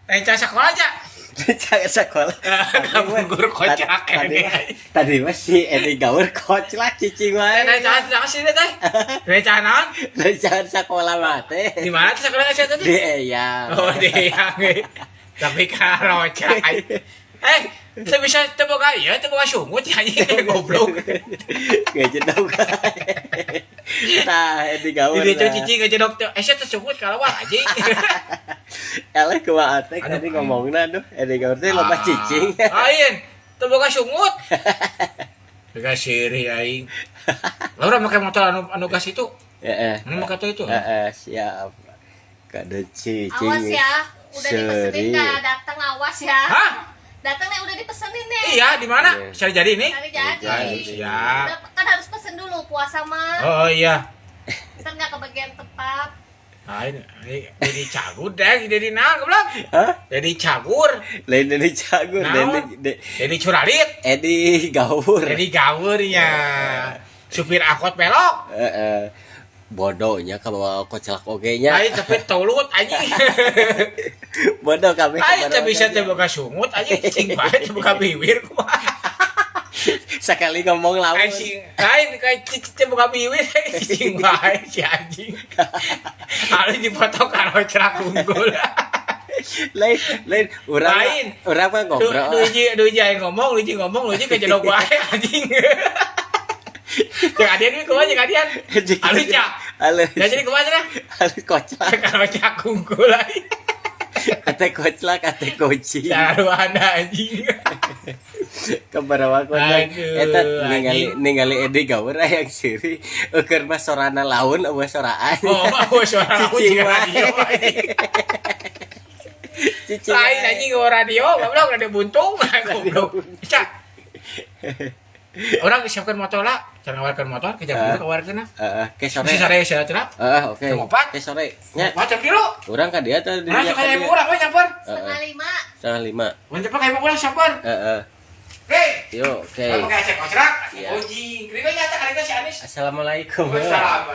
Reca sekolah aja. Jangan sekolah. Guru kocak Tadi masih Edi Gaur koclak cicing wae. Reca sih teh. Reca naon? Jangan sekolah mate. Di mana tuh sekolah sih tadi? Di Eyang. Oh, di Eyang. Tapi karoca. Saya bisa teboga ya, teboga sumut ya goblok. Gak jedok. Nah, Edi Gaur. Dia tuh cicing gak jedok tuh. Saya tuh sumut kalau wah anjing. Eleh kumaha teh tadi ngomongna aduh Edi Gaur teh loba cicing. Ain, teboga sumut. Tega siri aing. Laura make motor anu gas itu. Heeh. Anu make itu. Heeh, siap. Kade cicing. Awas ya, udah dipesenin dah, datang awas ya. Hah? Datang nih udah dipesenin nih. Iya, di mana? Cari jadi nih. Cari jadi. Siap. Kan harus pesen dulu puasa mah. Oh iya. Kita nggak kebagian tepat. Ah, ini jadi cagur deh, jadi naon goblok? Hah? Jadi cagur. Lain dari cagur, Jadi curalit. Edi Gaur. Jadi gawer ya. Supir angkot belok. Heeh. Bodohnya kalau koclak oge-nya. Aing tapi taulut anjing. Bodoh kami. Aing teh bisa teh boga sumut anjing cing bae teh boga bibir kumaha. Sekali ngomong lawan. Aing kayak cicing boga bibir cing bae si anjing. Harus dipoto karo cerak unggul. Lain urang mah ngobrol. Duh aing ngomong, lu kejedok wae anjing. Jeung adian kumaha jeung adian? Halus ya. Halus. Ya jadi kumaha cenah? Halus koclak. Karo cak unggul aing. Ate koclak, ate koci. Saruana anjing. Kabarawa konten eta anjing. ningali Edi Gaur aya siri keur mah sorana laun eueuh soraan. Oh, suara aku jeung radio. Cicing. Lain anjing ke radio, goblok radio buntung, goblok. Cak. Orang siapkan motor lah, cara ngawarkan motor, ke jam dulu ngawarkan lah. Ke sore. Si sore saya cenah. Oke. Jam 4. Ke sore. Nya. Macam dulu. Urang ka dia teh Nah, kayak murah we campur. 4:30. 5:30. Mun cepat kayak murah campur. Oke. Yuk, oke. Pakai cek kontrak. Iya. Uji. Kira nyata kali si Anis. Assalamualaikum. Waalaikumsalam.